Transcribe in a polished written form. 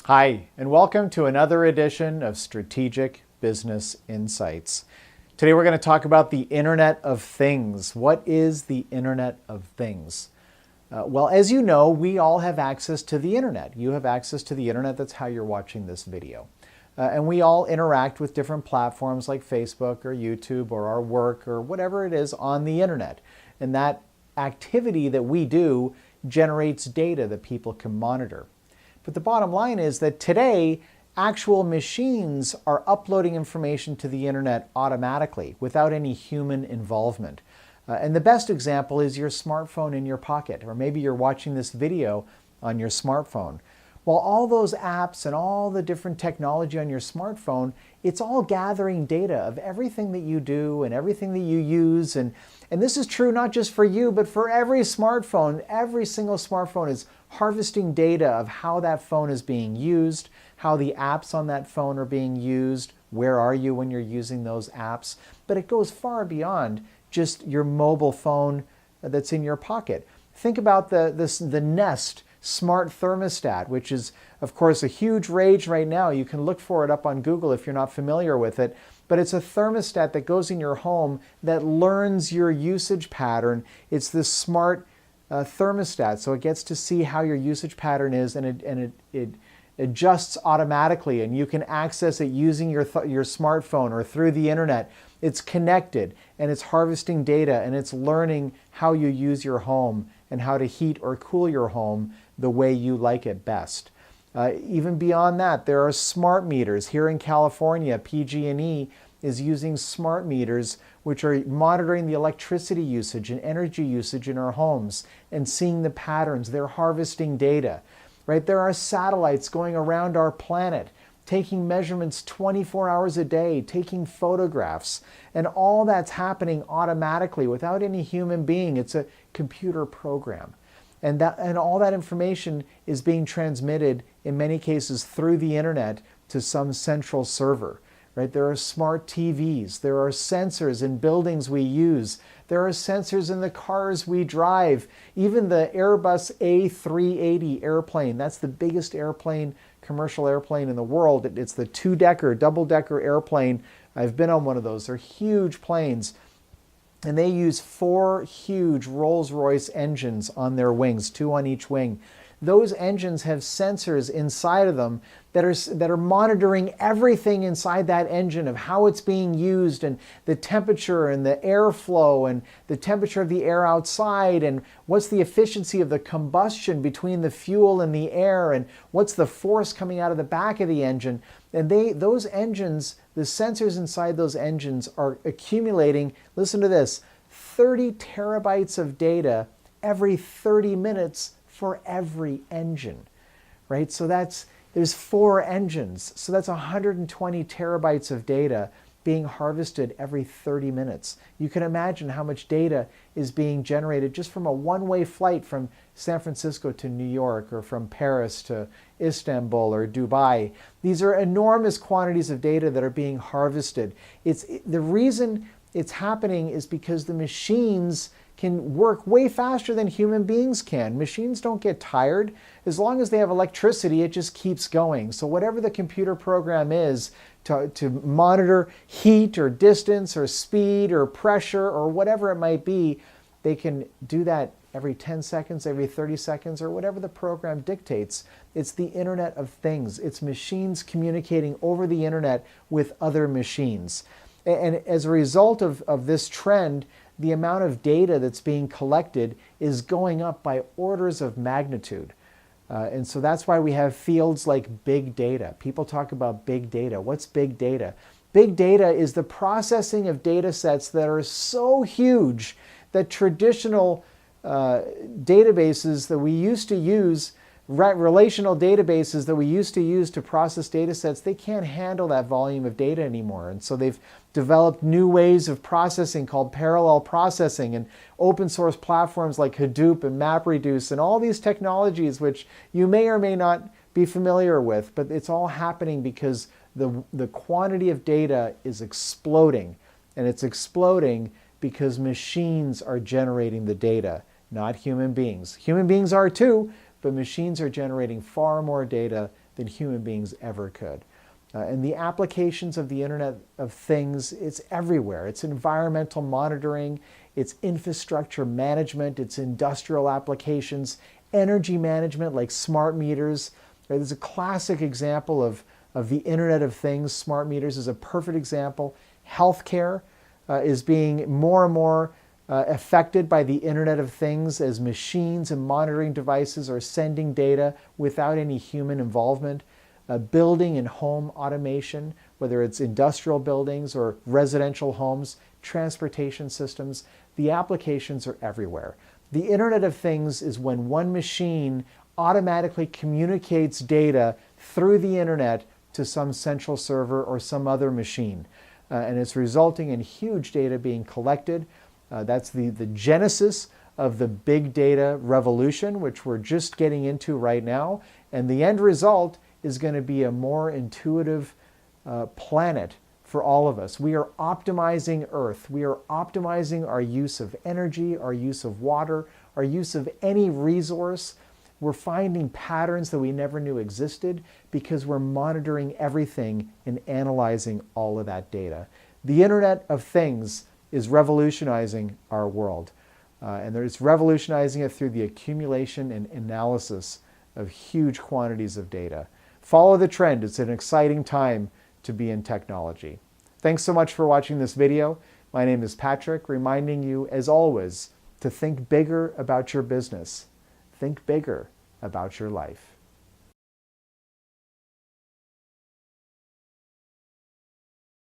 Hi, and welcome to another edition of Strategic Business Insights. Today we're going to talk about the Internet of Things. What is the Internet of Things? Well, as you know, we all have access to the Internet. You have access to the Internet. That's how you're watching this video. And we all interact with different platforms like Facebook or YouTube or our work or whatever it is on the Internet. And that activity that we do generates data that people can monitor. But the bottom line is that today, actual machines are uploading information to the Internet automatically without any human involvement. And the best example is your smartphone in your pocket, or maybe you're watching this video on your smartphone. Well, all those apps and all the different technology on your smartphone, it's all gathering data of everything that you do and everything that you use. And this is true not just for you, but for every smartphone. Every single smartphone is harvesting data of how that phone is being used, how the apps on that phone are being used, where are you when you're using those apps. But it goes far beyond just your mobile phone that's in your pocket. Think about the Nest smart thermostat, which is, of course, a huge rage right now. You can look for it up on Google if you're not familiar with it. But it's a thermostat that goes in your home that learns your usage pattern. It's this smart thermostat, so it gets to see how your usage pattern is, and it adjusts automatically, and you can access it using your smartphone or through the internet. It's connected, and it's harvesting data, and it's learning how you use your home and how to heat or cool your home the way you like it best. Even beyond that, there are smart meters. Here in California, PG&E is using smart meters which are monitoring the electricity usage and energy usage in our homes and seeing the patterns. They're harvesting data, right? There are satellites going around our planet, taking measurements 24 hours a day, taking photographs, and all that's happening automatically without any human being. It's a computer program. And all that information is being transmitted, in many cases, through the internet to some central server. Right? There are smart TVs. There are sensors in buildings we use. There are sensors in the cars we drive. Even the Airbus A380 airplane, that's the biggest airplane, commercial airplane in the world. It's the two-decker, double-decker airplane. I've been on one of those. They're huge planes. And they use 4 huge Rolls-Royce engines on their wings, 2 on each wing. Those engines have sensors inside of them that are monitoring everything inside that engine of how it's being used and the temperature and the airflow and the temperature of the air outside and what's the efficiency of the combustion between the fuel and the air and what's the force coming out of the back of the engine. And those engines, the sensors inside those engines are accumulating, listen to this, 30 terabytes of data every 30 minutes for every engine, right? So there's 4 engines. So that's 120 terabytes of data being harvested every 30 minutes. You can imagine how much data is being generated just from a one-way flight from San Francisco to New York or from Paris to Istanbul or Dubai. These are enormous quantities of data that are being harvested. The reason it's happening is because the machines can work way faster than human beings can. Machines don't get tired. As long as they have electricity, it just keeps going. So whatever the computer program is to monitor heat or distance or speed or pressure or whatever it might be, they can do that every 10 seconds, every 30 seconds, or whatever the program dictates. It's the Internet of Things. It's machines communicating over the internet with other machines. And as a result of this trend, the amount of data that's being collected is going up by orders of magnitude. And so that's why we have fields like big data. People talk about big data. What's big data? Big data is the processing of data sets that are so huge that traditional databases that we used to use, relational databases that we used to use to process data sets, they can't handle that volume of data anymore. And so they've developed new ways of processing called parallel processing and open source platforms like Hadoop and MapReduce and all these technologies which you may or may not be familiar with, but it's all happening because the quantity of data is exploding, and it's exploding because machines are generating the data, not human beings. Human beings are too, but machines are generating far more data than human beings ever could. And the applications of the Internet of Things, it's everywhere. It's environmental monitoring, it's infrastructure management, it's industrial applications, energy management like smart meters. There's a classic example of the Internet of Things. Smart meters is a perfect example. Healthcare is being more and more affected by the Internet of Things as machines and monitoring devices are sending data without any human involvement. Building and home automation, whether it's industrial buildings or residential homes, transportation systems, the applications are everywhere. The Internet of Things is when one machine automatically communicates data through the Internet to some central server or some other machine. And it's resulting in huge data being collected. That's the genesis of the big data revolution, which we're just getting into right now. And the end result is going to be a more intuitive planet for all of us. We are optimizing Earth. We are optimizing our use of energy, our use of water, our use of any resource. We're finding patterns that we never knew existed because we're monitoring everything and analyzing all of that data. The Internet of Things is revolutionizing our world. And it's revolutionizing it through the accumulation and analysis of huge quantities of data. Follow the trend. It's an exciting time to be in technology. Thanks so much for watching this video. My name is Patrick, reminding you, as always, to think bigger about your business. Think bigger about your life.